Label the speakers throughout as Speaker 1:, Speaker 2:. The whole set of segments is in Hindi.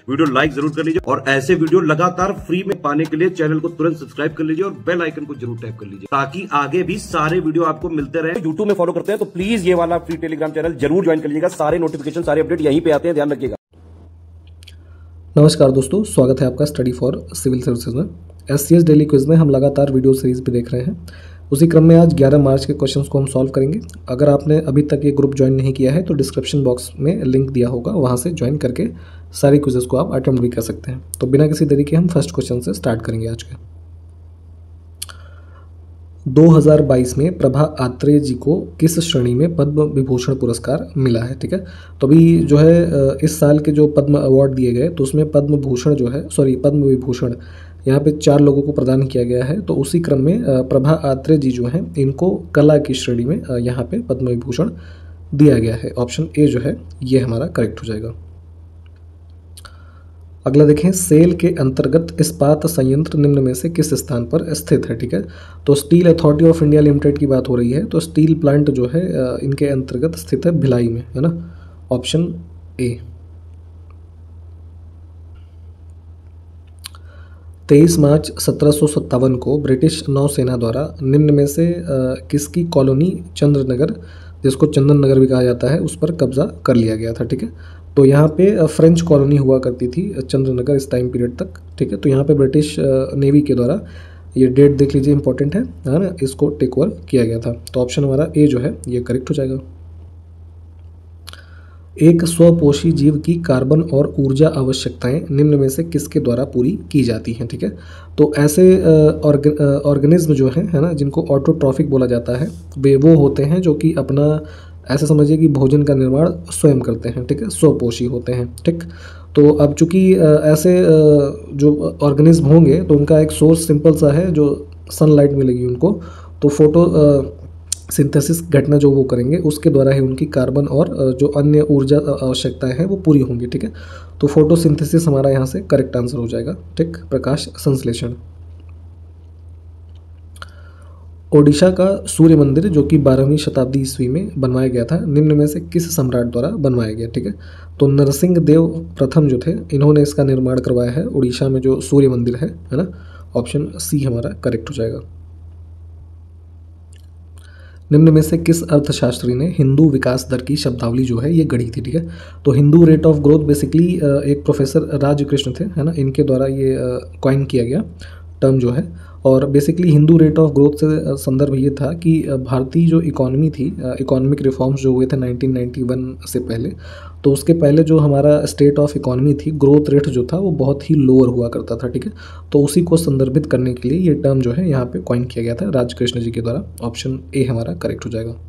Speaker 1: वीडियो लाइक जरूर कर लीजिए और ऐसे वीडियो लगातार फ्री में पाने के लिए चैनल को तुरंत सब्सक्राइब कर लीजिए और बेल आइकन को जरूर टैप कर लीजिए ताकि आगे भी सारे वीडियो आपको मिलते रहे। यूट्यूब में फॉलो करते हैं तो प्लीज ये वाला फ्री टेलीग्राम चैनल जरूर ज्वाइन कर लीजिएगा। सारे नोटिफिकेशन सारे अपडेट यहीं पे आते हैं, ध्यान रखिएगा।
Speaker 2: नमस्कार दोस्तों, स्वागत है आपका स्टडी फॉर सिविल सर्विसेज में। SCS डेली क्विज में हम लगातार वीडियो सीरीज भी देख रहे हैं। उसी क्रम में आज 11 मार्च के क्वेश्चंस को हम सॉल्व करेंगे। अगर आपने अभी तक ये ग्रुप ज्वाइन नहीं किया है तो डिस्क्रिप्शन बॉक्स में लिंक दिया होगा, वहाँ से ज्वाइन करके सारी क्विजेस को आप अटेम्प्ट भी कर सकते हैं। तो बिना किसी देरी के हम फर्स्ट क्वेश्चन से स्टार्ट करेंगे आज के। 2022 में प्रभा आत्रेय जी को किस श्रेणी में पद्म विभूषण पुरस्कार मिला है? ठीक है, तो अभी जो है इस साल के जो पद्म अवार्ड दिए गए तो उसमें पद्म भूषण जो है पद्म विभूषण यहाँ पे 4 लोगों को प्रदान किया गया है। तो उसी क्रम में प्रभा आत्रेय जी जो हैं इनको कला की श्रेणी में यहाँ पे पद्म विभूषण दिया गया है। ऑप्शन ए जो है ये हमारा करेक्ट हो जाएगा। अगला देखें, सेल के अंतर्गत इस्पात संयंत्र निम्न में से किस स्थान पर स्थित है? ठीक है, तो steel authority of India limited की बात हो रही है। तो स्टील प्लांट जो है इनके अंतर्गत स्थित है भिलाई में, है ना। Option A. 23 मार्च 1757 को ब्रिटिश नौसेना द्वारा निम्न में से किसकी कॉलोनी चंद्रनगर, जिसको चंदन नगर भी कहा जाता है, उस पर कब्जा कर लिया गया था? ठीक है, तो यहाँ पे फ्रेंच कॉलोनी हुआ करती थी चंद्रनगर इस टाइम पीरियड तक। ठीक है, तो यहाँ पे ब्रिटिश नेवी के द्वारा, ये डेट देख लीजिए इंपॉर्टेंट है ना, इसको टेक ओवर किया गया था। तो ऑप्शन हमारा ए जो है ये करेक्ट हो जाएगा। एक स्वपोषी जीव की कार्बन और ऊर्जा आवश्यकताएं निम्न में से किसके द्वारा पूरी की जाती हैं? ठीक है, तो ऐसे ऑर्गेनिज्म जो है ना, जिनको ऑटोट्रॉफिक बोला जाता है, वे वो होते हैं जो कि अपना ऐसा समझिए कि भोजन का निर्माण स्वयं करते हैं। ठीक है, स्वपोषी होते हैं। ठीक, तो अब चूंकि ऐसे जो ऑर्गेनिज्म होंगे तो उनका एक सोर्स सिंपल सा है, जो सनलाइट मिलेगी उनको, तो फोटो सिंथेसिस घटना जो वो करेंगे उसके द्वारा ही उनकी कार्बन और जो अन्य ऊर्जा आवश्यकताएं हैं वो पूरी होंगी। ठीक है, तो फोटोसिंथेसिस हमारा यहाँ से करेक्ट आंसर हो जाएगा। ठीक, प्रकाश संश्लेषण। ओडिशा का सूर्य मंदिर जो कि 12वीं शताब्दी ईस्वी में बनवाया गया था, निम्न में से किस सम्राट द्वारा बनवाया गया? ठीक है, तो नरसिंह देव प्रथम जो थे इन्होंने इसका निर्माण करवाया है, उड़ीसा में जो सूर्य मंदिर है ना। ऑप्शन सी हमारा करेक्ट हो जाएगा। निम्न में से किस अर्थशास्त्री ने हिंदू विकास दर की शब्दावली जो है ये गढ़ी थी? ठीक है, तो Hindu rate of growth basically एक प्रोफेसर राजकृष्ण थे, है ना, इनके द्वारा ये कॉइन किया गया टर्म जो है। और basically Hindu rate of growth से संदर्भ ये था कि भारतीय जो इकोनॉमी थी, इकोनॉमिक रिफॉर्म्स जो हुए थे 1991 से पहले, तो उसके पहले जो हमारा स्टेट ऑफ इकोनॉमी थी, ग्रोथ रेट जो था वो बहुत ही लोअर हुआ करता था। ठीक है, तो उसी को संदर्भित करने के लिए ये टर्म जो है यहाँ पे कॉइन किया गया था राजकृष्ण जी के द्वारा। ऑप्शन ए हमारा करेक्ट हो जाएगा।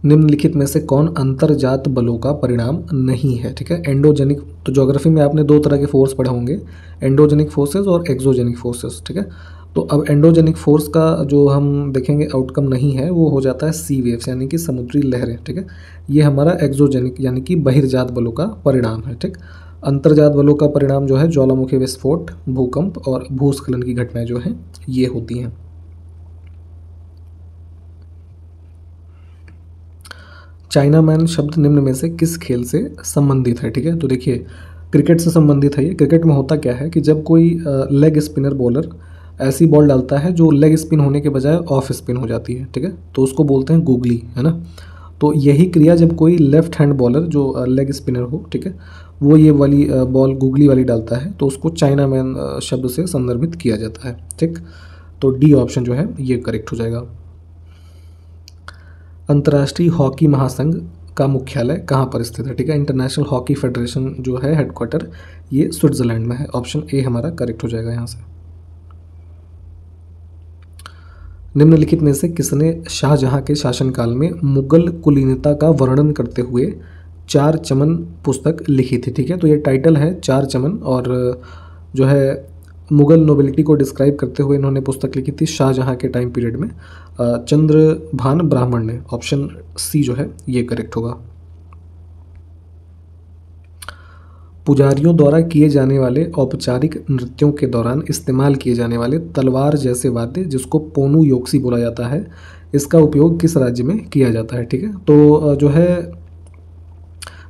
Speaker 2: निम्नलिखित में से कौन अंतरजात बलों का परिणाम नहीं है? ठीक है, एंडोजेनिक, तो ज्योग्राफी में आपने 2 तरह के फोर्स पढ़े होंगे, एंडोजेनिक फोर्सेस और एक्सोजेनिक फोर्सेस। ठीक है, तो अब एंडोजेनिक फोर्स का जो हम देखेंगे आउटकम नहीं है, वो हो जाता है सी वेव्स यानी कि समुद्री लहरें। ठीक है, ये हमारा एक्सोजेनिक यानी कि बहिर्जात बलों का परिणाम है। ठीक, अंतर्जात बलों का परिणाम जो है ज्वालामुखी विस्फोट, भूकंप और भूस्खलन की घटनाएं जो हैं ये होती हैं। चाइना मैन शब्द निम्न में से किस खेल से संबंधित है? ठीक है, तो देखिए क्रिकेट से संबंधित है ये। क्रिकेट में होता क्या है कि जब कोई लेग स्पिनर बॉलर ऐसी बॉल डालता है जो लेग स्पिन होने के बजाय ऑफ स्पिन हो जाती है, ठीक है, तो उसको बोलते हैं गूगली, है ना। तो यही क्रिया जब कोई लेफ्ट हैंड बॉलर जो लेग स्पिनर हो, ठीक है, वो ये वाली बॉल गूगली वाली डालता है तो उसको चाइना मैन शब्द से संदर्भित किया जाता है। ठीक, तो डी ऑप्शन जो है ये करेक्ट हो जाएगा। अंतर्राष्ट्रीय हॉकी महासंघ का मुख्यालय कहाँ पर स्थित है? ठीक है, इंटरनेशनल हॉकी फेडरेशन जो है हेडक्वार्टर ये स्विट्जरलैंड में है। ऑप्शन ए हमारा करेक्ट हो जाएगा यहाँ से। निम्नलिखित में से किसने शाहजहां के शासनकाल में मुगल कुलीनता का वर्णन करते हुए 4 चमन पुस्तक लिखी थी? ठीक है, तो ये टाइटल है 4 चमन, और जो है मुगल नोबिलिटी को डिस्क्राइब करते हुए इन्होंने पुस्तक लिखी थी शाहजहां के टाइम पीरियड में, चंद्रभान ब्राह्मण ने। ऑप्शन सी जो है ये करेक्ट होगा। पुजारियों द्वारा किए जाने वाले औपचारिक नृत्यों के दौरान इस्तेमाल किए जाने वाले तलवार जैसे वाद्य, जिसको पोनु योक्सी बोला जाता है, इसका उपयोग किस राज्य में किया जाता है? ठीक है, तो जो है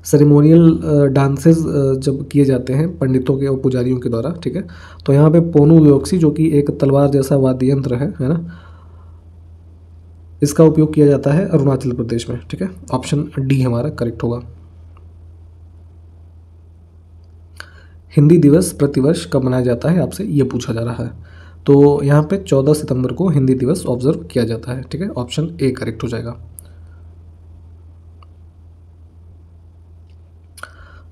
Speaker 2: सेरेमोनियल डांसेस जब किए जाते हैं पंडितों के और पुजारियों के द्वारा, ठीक है। तो यहाँ पे पोनु योक्सी जो कि एक तलवार जैसा वाद्य यंत्र है ना, इसका उपयोग किया जाता है अरुणाचल प्रदेश में, ठीक है। ऑप्शन डी हमारा करेक्ट होगा। हिंदी दिवस प्रतिवर्ष कब मनाया जाता है, आपसे ये पूछा जा रहा है। तो यहाँ पे 14 सितंबर को हिंदी दिवस ऑब्जर्व किया जाता है, ठीक है। ऑप्शन ए करेक्ट हो जाएगा।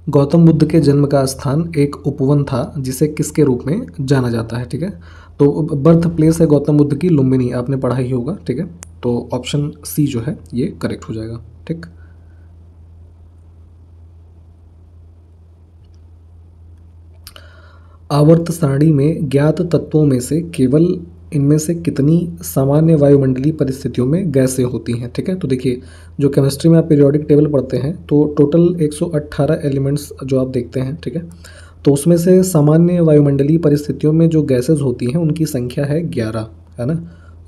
Speaker 2: गौतम बुद्ध के जन्म का स्थान एक उपवन था जिसे किसके रूप में जाना जाता है, ठीक है। तो बर्थ प्लेस है गौतम बुद्ध की लुम्बिनी, आपने पढ़ा ही होगा, ठीक है। तो ऑप्शन सी जो है ये करेक्ट हो जाएगा, ठीक। आवर्त सारणी में ज्ञात तत्वों में से केवल इनमें से कितनी सामान्य वायुमंडलीय परिस्थितियों में गैसें होती हैं, ठीक है। तो देखिए, जो केमिस्ट्री में आप पीरियोडिक टेबल पढ़ते हैं तो टोटल 118 एलिमेंट्स जो आप देखते हैं, ठीक है। तो उसमें से सामान्य वायुमंडलीय परिस्थितियों में जो गैसेज होती हैं उनकी संख्या है 11, है ना।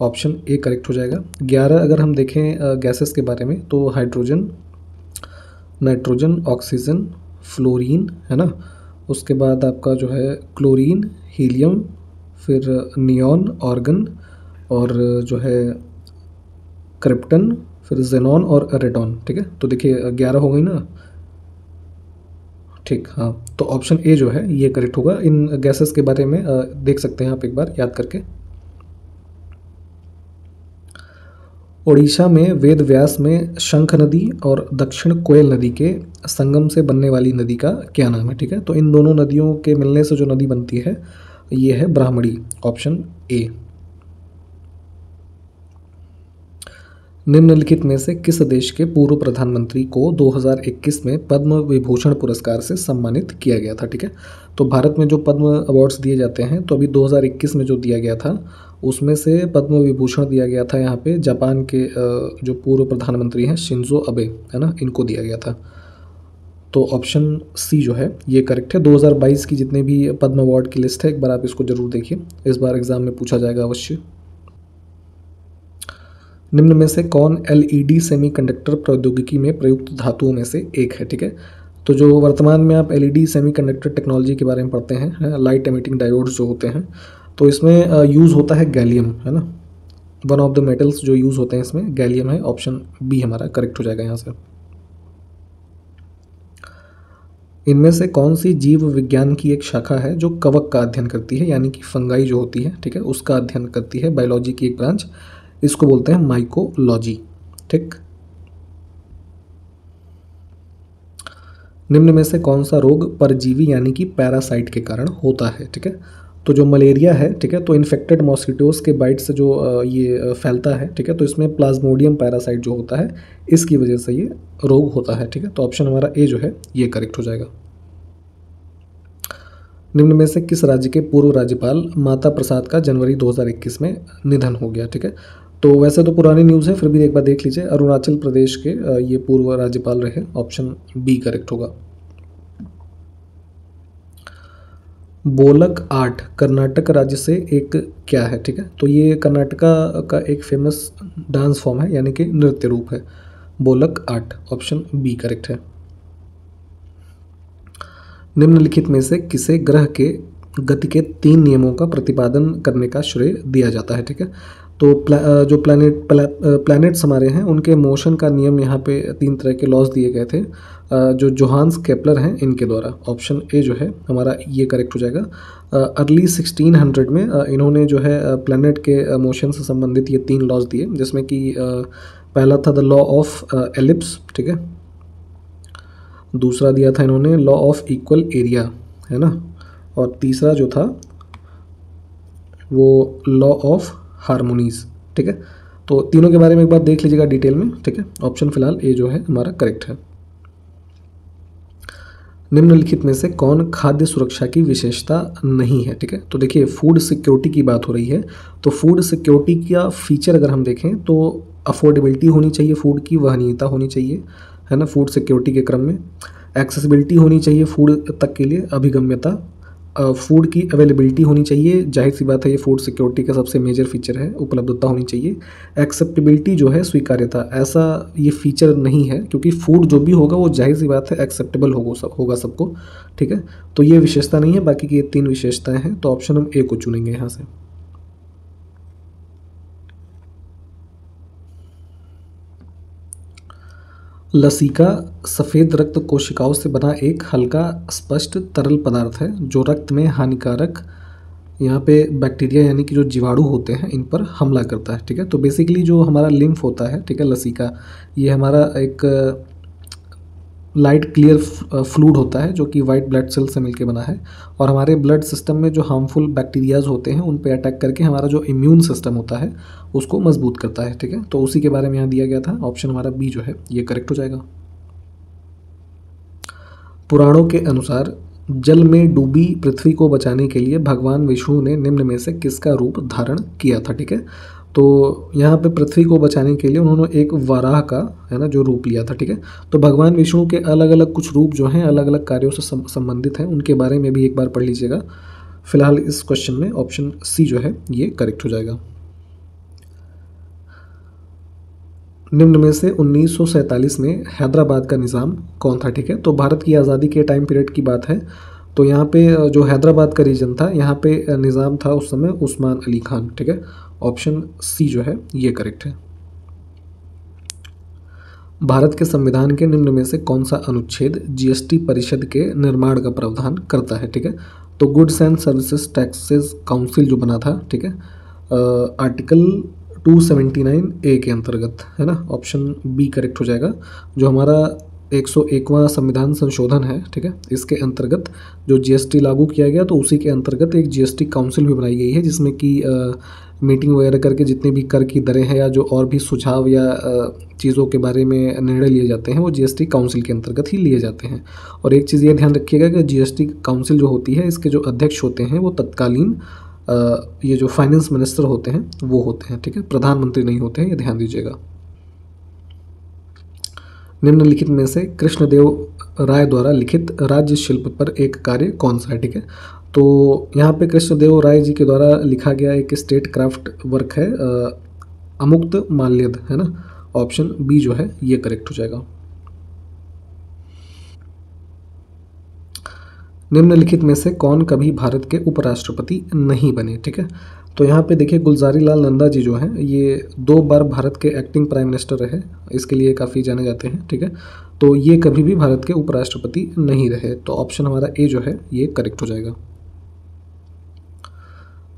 Speaker 2: ऑप्शन ए करेक्ट हो जाएगा। 11 अगर हम देखें गैसेस के बारे में तो हाइड्रोजन, नाइट्रोजन, ऑक्सीजन, फ्लोरीन, है ना। उसके बाद आपका जो है क्लोरीन, हीलियम, फिर नियॉन, ऑर्गन, और जो है क्रिप्टन, फिर जेनॉन और रेडॉन, ठीक है। तो देखिए 11 हो गई ना, ठीक। हाँ, तो ऑप्शन ए जो है ये करेक्ट होगा। इन गैसेस के बारे में देख सकते हैं आप एक बार याद करके। ओडिशा में वेद व्यास में शंख नदी और दक्षिण कोयल नदी के संगम से बनने वाली नदी का क्या नाम है, ठीक है। तो इन दोनों नदियों के मिलने से जो नदी बनती है ये है ब्राह्मणी, ऑप्शन ए। निम्नलिखित में से किस देश के पूर्व प्रधानमंत्री को 2021 में पद्म विभूषण पुरस्कार से सम्मानित किया गया था, ठीक है। तो भारत में जो पद्म अवार्ड्स दिए जाते हैं तो अभी 2021 में जो दिया गया था उसमें से पद्म विभूषण दिया गया था यहाँ पे जापान के जो पूर्व प्रधानमंत्री हैं शिंजो अबे, है ना, इनको दिया गया था। तो ऑप्शन सी जो है ये करेक्ट है। 2022 की जितने भी पद्म अवार्ड की लिस्ट है एक बार आप इसको जरूर देखिए, इस बार एग्जाम में पूछा जाएगा अवश्य। निम्न में से कौन एलईडी सेमीकंडक्टर प्रौद्योगिकी में प्रयुक्त धातुओं में से एक है, ठीक है। तो जो वर्तमान में आप एलईडी सेमीकंडक्टर टेक्नोलॉजी के बारे में पढ़ते हैं, लाइट एमिटिंग डायोड्स जो होते हैं, तो इसमें यूज़ होता है गैलियम, है ना। वन ऑफ द मेटल्स जो यूज़ होते हैं इसमें गैलियम है। ऑप्शन बी हमारा करेक्ट हो जाएगा यहाँ से। इनमें से कौन सी जीव विज्ञान की एक शाखा है जो कवक का अध्ययन करती है, यानी कि फंगाई जो होती है, ठीक है, उसका अध्ययन करती है। बायोलॉजी की एक ब्रांच, इसको बोलते हैं माइकोलॉजी, ठीक। निम्न में से कौन सा रोग परजीवी यानी कि पैरासाइट के कारण होता है, ठीक है। तो जो मलेरिया है, ठीक है, तो इन्फेक्टेड मॉस्किटोज के बाइट से जो ये फैलता है, ठीक है, तो इसमें प्लाज्मोडियम पैरासाइट जो होता है इसकी वजह से ये रोग होता है, ठीक है। तो ऑप्शन हमारा ए जो है ये करेक्ट हो जाएगा। निम्न में से किस राज्य के पूर्व राज्यपाल माता प्रसाद का जनवरी 2021 में निधन हो गया, ठीक है। तो वैसे तो पुरानी न्यूज़ है, फिर भी एक बार देख लीजिए। अरुणाचल प्रदेश के ये पूर्व राज्यपाल रहे। ऑप्शन बी करेक्ट होगा। बोलक आर्ट कर्नाटक राज्य से एक क्या है, ठीक है। तो ये कर्नाटका का एक फेमस डांस फॉर्म है, यानी कि नृत्य रूप है, बोलक आर्ट। ऑप्शन बी करेक्ट है। निम्नलिखित में से किसे ग्रह के गति के 3 नियमों का प्रतिपादन करने का श्रेय दिया जाता है, ठीक है। तो जो प्लैनेट्स हमारे हैं उनके मोशन का नियम यहाँ पे 3 तरह के लॉज दिए गए थे जो जोहान्स केपलर हैं इनके द्वारा। ऑप्शन ए जो है हमारा ये करेक्ट हो जाएगा। अर्ली 1600 में इन्होंने जो है प्लैनेट के मोशन से संबंधित ये 3 लॉज दिए, जिसमें कि पहला था द लॉ ऑफ एलिप्स, ठीक है। दूसरा दिया था इन्होंने लॉ ऑफ इक्वल एरिया, है ना। और तीसरा जो था वो लॉ ऑफ हार्मोनीज, ठीक है। तो तीनों के बारे में एक बार देख लीजिएगा डिटेल में, ठीक है। ऑप्शन फिलहाल ए जो है हमारा करेक्ट है। निम्नलिखित में से कौन खाद्य सुरक्षा की विशेषता नहीं है, ठीक है। तो देखिए फूड सिक्योरिटी की बात हो रही है, तो फूड सिक्योरिटी का फीचर अगर हम देखें तो अफोर्डेबिलिटी होनी चाहिए, फूड की वहनीयता होनी चाहिए, है ना, फूड सिक्योरिटी के क्रम में एक्सेसिबिलिटी होनी चाहिए फूड तक के लिए, अभिगम्यता, फूड की अवेलेबिलिटी होनी चाहिए, जाहिर सी बात है ये फूड सिक्योरिटी का सबसे मेजर फीचर है, उपलब्धता होनी चाहिए। एक्सेप्टेबिलिटी जो है, स्वीकार्यता, ऐसा ये फीचर नहीं है, क्योंकि फूड जो भी होगा वो जाहिर सी बात है एक्सेप्टेबल होगा सबको, ठीक है। तो ये विशेषता नहीं है, बाकी की ये 3 विशेषताएं हैं, तो ऑप्शन हम ए को चुनेंगे यहाँ से। लसीका सफ़ेद रक्त कोशिकाओं से बना एक हल्का स्पष्ट तरल पदार्थ है जो रक्त में हानिकारक, यहाँ पे बैक्टीरिया यानी कि जो जीवाणु होते हैं इन पर हमला करता है, ठीक है। तो बेसिकली जो हमारा लिम्फ होता है, ठीक है, लसीका, ये हमारा एक लाइट क्लियर फ्लूइड होता है जो कि वाइट ब्लड सेल से मिलकर बना है, और हमारे ब्लड सिस्टम में जो हार्मफुल बैक्टीरियाज होते हैं उन पे अटैक करके हमारा जो इम्यून सिस्टम होता है उसको मजबूत करता है, ठीक है। तो उसी के बारे में यहाँ दिया गया था, ऑप्शन हमारा बी जो है ये करेक्ट हो जाएगा। पुराणों के अनुसार जल में डूबी पृथ्वी को बचाने के लिए भगवान विष्णु ने निम्न में से किसका रूप धारण किया था, ठीक है। तो यहाँ पे पृथ्वी को बचाने के लिए उन्होंने एक वराह का, है ना, जो रूप लिया था, ठीक है। तो भगवान विष्णु के अलग अलग कुछ रूप जो हैं अलग अलग कार्यों से संबंधित हैं, उनके बारे में भी एक बार पढ़ लीजिएगा। फिलहाल इस क्वेश्चन में ऑप्शन सी जो है ये करेक्ट हो जाएगा। निम्न में से 1947 में हैदराबाद का निज़ाम कौन था, ठीक है। तो भारत की आज़ादी के टाइम पीरियड की बात है, तो यहाँ पे जो हैदराबाद का रीजन था, यहाँ पे निज़ाम था उस समय उस्मान अली खान, ठीक है। ऑप्शन सी जो है ये करेक्ट है। भारत के संविधान के निम्न में से कौन सा अनुच्छेद जीएसटी परिषद के निर्माण का प्रावधान करता है, ठीक है। तो goods and services taxes council जो बना था, ठीक है, आर्टिकल 279 ए के अंतर्गत, है ना। ऑप्शन बी करेक्ट हो जाएगा। जो हमारा 101वां संविधान संशोधन है, ठीक है, इसके अंतर्गत जो जीएसटी लागू किया गया, तो उसी के अंतर्गत एक जीएसटी काउंसिल भी बनाई गई है, जिसमें कि मीटिंग वगैरह करके जितनी भी कर की दरें हैं या जो और भी सुझाव या चीज़ों के बारे में निर्णय लिए जाते हैं वो जीएसटी काउंसिल के अंतर्गत ही लिए जाते हैं। और एक चीज़ ये ध्यान रखिएगा कि जीएसटी काउंसिल जो होती है इसके जो अध्यक्ष होते हैं वो तत्कालीन ये जो फाइनेंस मिनिस्टर होते हैं वो होते हैं, ठीक है, प्रधानमंत्री नहीं होते हैं, ये ध्यान दीजिएगा। निम्नलिखित में से कृष्णदेव राय द्वारा लिखित राज्य शिल्प पर एक कार्य कौन सा है, ठीक है। तो यहाँ पे कृष्णदेव राय जी के द्वारा लिखा गया एक स्टेट क्राफ्ट वर्क है अमुक्त माल्यद, है ना। ऑप्शन बी जो है ये करेक्ट हो जाएगा। निम्नलिखित में से कौन कभी भारत के उपराष्ट्रपति नहीं बने, ठीक है। तो यहाँ पे देखिए गुलजारी लाल नंदा जी जो हैं ये 2 बार भारत के एक्टिंग प्राइम मिनिस्टर रहे, इसके लिए काफ़ी जाने जाते हैं, ठीक है। तो ये कभी भी भारत के उपराष्ट्रपति नहीं रहे, तो ऑप्शन हमारा ए जो है ये करेक्ट हो जाएगा।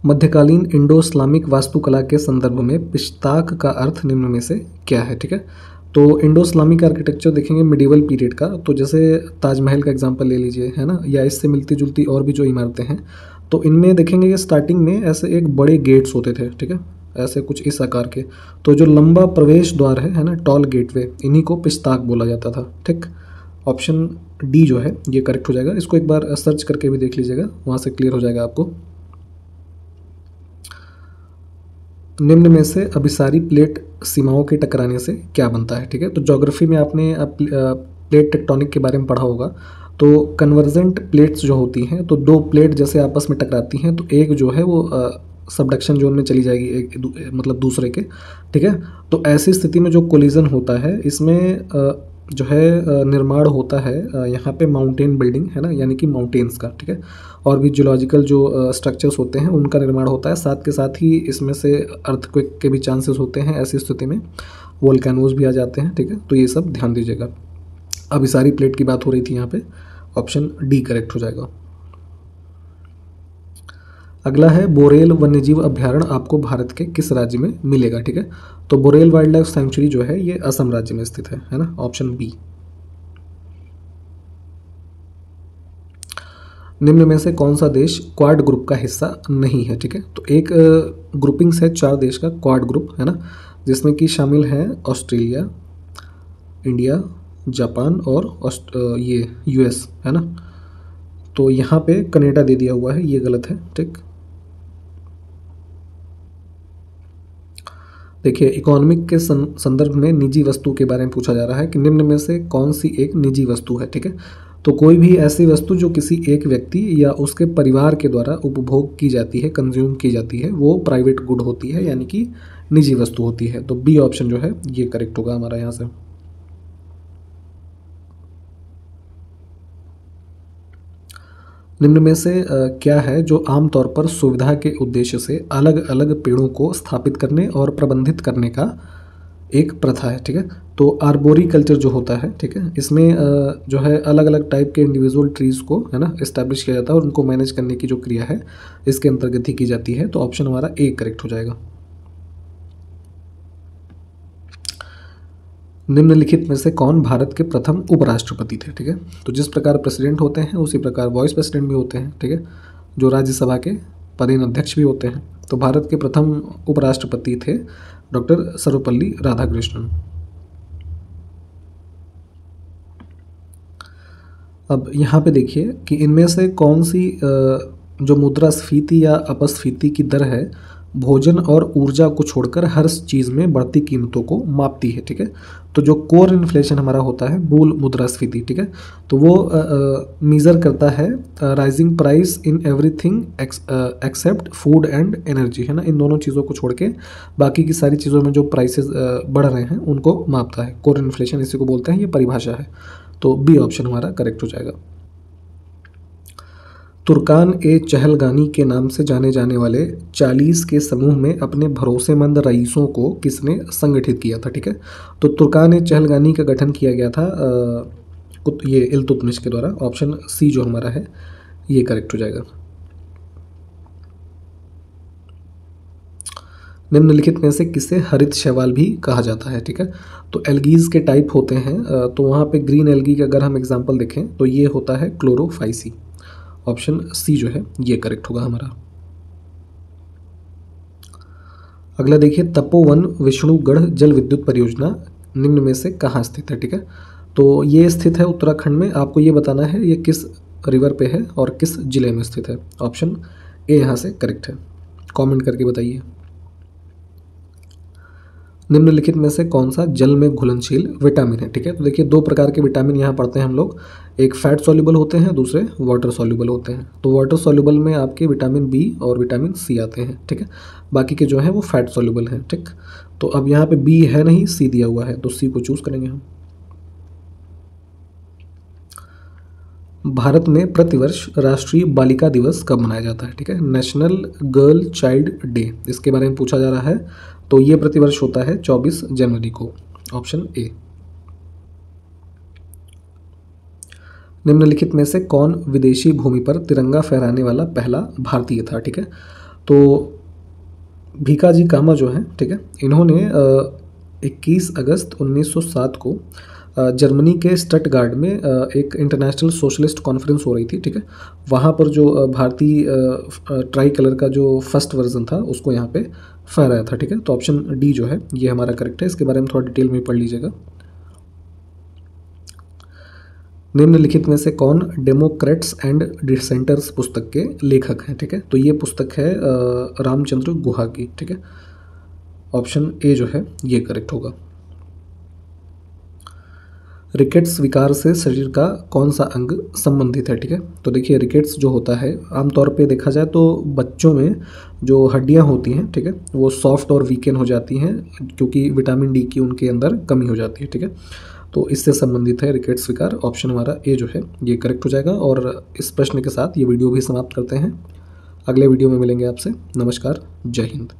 Speaker 2: मध्यकालीन इंडो इस्लामिक वास्तुकला के संदर्भ में पिश्ताक का अर्थ निम्न में से क्या है, ठीक है। तो इंडो इस्लामिक आर्किटेक्चर देखेंगे मिडिवल पीरियड का, तो जैसे ताजमहल का एग्जांपल ले लीजिए, है ना, या इससे मिलती जुलती और भी जो इमारतें हैं, तो इनमें देखेंगे कि स्टार्टिंग में ऐसे एक बड़े गेट्स होते थे, ठीक है, ऐसे कुछ इस आकार के। तो जो लंबा प्रवेश द्वार है ना, टॉल गेटवे, इन्हीं को पिश्ताक बोला जाता था, ठीक। ऑप्शन डी जो है ये करेक्ट हो जाएगा। इसको एक बार सर्च करके भी देख लीजिएगा, वहाँ से क्लियर हो जाएगा आपको। निम्न में से अभिसारी प्लेट सीमाओं के टकराने से क्या बनता है, ठीक है। तो ज्योग्राफी में आपने प्लेट टेक्टोनिक के बारे में पढ़ा होगा। तो कन्वर्जेंट प्लेट्स जो होती हैं, तो 2 प्लेट जैसे आपस में टकराती हैं, तो एक जो है वो सबडक्शन जोन में चली जाएगी मतलब दूसरे के, ठीक है। तो ऐसी स्थिति में जो कोलिजन होता है इसमें जो है निर्माण होता है यहाँ पे माउंटेन बिल्डिंग, है ना, यानी कि माउंटेन्स का, ठीक है। और भी जियोलॉजिकल जो स्ट्रक्चर्स होते हैं उनका निर्माण होता है, साथ के साथ ही इसमें से अर्थक्वेक के भी चांसेस होते हैं। ऐसी स्थिति में वोल्केनोज भी आ जाते हैं, ठीक है। तो ये सब ध्यान दीजिएगा। अभिसारी प्लेट की बात हो रही थी यहाँ पे, ऑप्शन डी करेक्ट हो जाएगा। अगला है बोरेल वन्यजीव अभ्यारण्य आपको भारत के किस राज्य में मिलेगा, ठीक है। तो बोरेल वाइल्ड लाइफ सेंचुरी जो है ये असम राज्य में स्थित है ना। Option B. निम्न में से कौन सा देश क्वाड ग्रुप का हिस्सा नहीं है, ठीक है। तो एक ग्रुपिंग्स है 4 देश का क्वाड ग्रुप, है ना, जिसमें कि शामिल हैं ऑस्ट्रेलिया, इंडिया, जापान और ये यूएस, है ना। तो यहाँ पे कनाडा दे दिया हुआ है, ये गलत है, ठीक। देखिए इकोनॉमिक के संदर्भ में निजी वस्तु के बारे में पूछा जा रहा है कि निम्न में से कौन सी एक निजी वस्तु है, ठीक है। तो कोई भी ऐसी वस्तु जो किसी एक व्यक्ति या उसके परिवार के द्वारा उपभोग की जाती है, कंज्यूम की जाती है, वो प्राइवेट गुड होती है, यानी कि निजी वस्तु होती है। तो बी ऑप्शन जो है ये करेक्ट होगा हमारा यहाँ से। निम्न में से क्या है जो आमतौर पर सुविधा के उद्देश्य से अलग अलग पेड़ों को स्थापित करने और प्रबंधित करने का एक प्रथा है, ठीक है। तो आर्बोरिकल्चर जो होता है, ठीक है, इसमें जो है अलग अलग टाइप के इंडिविजुअल ट्रीज़ को, है ना, इस्टेब्लिश किया जाता है और उनको मैनेज करने की जो क्रिया है इसके अंतर्गत ही की जाती है। तो ऑप्शन हमारा ए करेक्ट हो जाएगा। निम्नलिखित में से कौन भारत के प्रथम उपराष्ट्रपति थे, ठीक है। तो जिस प्रकार प्रेसिडेंट होते हैं उसी प्रकार वाइस प्रेसिडेंट भी होते हैं, ठीक है, जो राज्यसभा के पदेन अध्यक्ष भी होते हैं। तो भारत के प्रथम उपराष्ट्रपति थे डॉक्टर सर्वपल्ली राधाकृष्णन। अब यहाँ पे देखिए कि इनमें से कौन सी जो मुद्रास्फीति या अपस्फीति की दर है भोजन और ऊर्जा को छोड़कर हर चीज़ में बढ़ती कीमतों को मापती है, ठीक है। तो जो कोर इन्फ्लेशन हमारा होता है, मूल मुद्रास्फीति, ठीक है, तो वो मीज़र करता है rising price in everything except food and energy, है ना। इन दोनों चीज़ों को छोड़ के बाकी की सारी चीज़ों में जो प्राइसेस बढ़ रहे हैं उनको मापता है। कोर इन्फ्लेशन इसी को बोलते हैं, ये परिभाषा है। तो बी ऑप्शन हमारा करेक्ट हो जाएगा। तुर्कान ए चहलगानी के नाम से जाने जाने वाले 40 के समूह में अपने भरोसेमंद रईसों को किसने संगठित किया था, ठीक है। तो तुर्कान ए चहलगानी का गठन किया गया था ये इल्तुतमिश के द्वारा। ऑप्शन सी जो हमारा है ये करेक्ट हो जाएगा। निम्नलिखित में से किसे हरित शैवाल भी कहा जाता है, ठीक है। तो एल्गीज के टाइप होते हैं, तो वहाँ पे ग्रीन एल्गी का अगर हम एग्जांपल देखें तो ये होता है क्लोरोफाइसी। ऑप्शन सी जो है ये करेक्ट होगा हमारा। अगला देखिए, तपोवन विष्णुगढ़ जल विद्युत परियोजना निम्न में से कहाँ स्थित है, ठीक है। तो ये स्थित है उत्तराखंड में। आपको ये बताना है ये किस रिवर पे है और किस जिले में स्थित है। ऑप्शन ए यहाँ से करेक्ट है। कमेंट करके बताइए। निम्नलिखित में से कौन सा जल में घुलनशील विटामिन है, ठीक है। तो देखिए 2 प्रकार के विटामिन यहाँ पढ़ते हैं हम लोग। एक फैट सॉल्युबल होते हैं, दूसरे वाटर सॉल्युबल होते हैं। तो वाटर सॉल्युबल में आपके विटामिन बी और विटामिन सी आते हैं, ठीक है। बाकी के जो हैं वो फैट सॉल्युबल हैं, ठीक। तो अब यहाँ पे बी है नहीं, सी दिया हुआ है, तो सी को चूज करेंगे हम। भारत में प्रतिवर्ष राष्ट्रीय बालिका दिवस कब मनाया जाता है, ठीक है। नेशनल गर्ल चाइल्ड डे, इसके बारे में पूछा जा रहा है। तो ये प्रतिवर्ष होता है 24 जनवरी को। Option A. निम्नलिखित में से कौन विदेशी भूमि पर तिरंगा फहराने वाला पहला भारतीय था, ठीक है। तो भीकाजी कामा जो है, ठीक है, इन्होंने 21 अगस्त 1907 को जर्मनी के स्टटगार्ड में एक इंटरनेशनल सोशलिस्ट कॉन्फ्रेंस हो रही थी, ठीक है। वहाँ पर जो भारतीय ट्राई कलर का जो फर्स्ट वर्जन था उसको यहाँ पे फहराया था, ठीक है। तो ऑप्शन डी जो है ये हमारा करेक्ट है। इसके बारे में थोड़ा डिटेल में पढ़ लीजिएगा। निम्नलिखित में से कौन डेमोक्रेट्स एंड डिसेंटर्स पुस्तक के लेखक हैं, ठीक है। तो ये पुस्तक है रामचंद्र गुहा की, ठीक है। ऑप्शन ए जो है ये करेक्ट होगा। रिकेट्स विकार से शरीर का कौन सा अंग संबंधित है, ठीक है। तो देखिए रिकेट्स जो होता है आमतौर पे देखा जाए तो बच्चों में जो हड्डियां होती हैं, ठीक है, वो सॉफ्ट और वीकेन हो जाती हैं क्योंकि विटामिन डी की उनके अंदर कमी हो जाती है, ठीक है। तो इससे संबंधित है रिकेट्स विकार। ऑप्शन हमारा ए जो है ये करेक्ट हो जाएगा। और इस प्रश्न के साथ ये वीडियो भी समाप्त करते हैं। अगले वीडियो में मिलेंगे आपसे। नमस्कार, जय हिंद।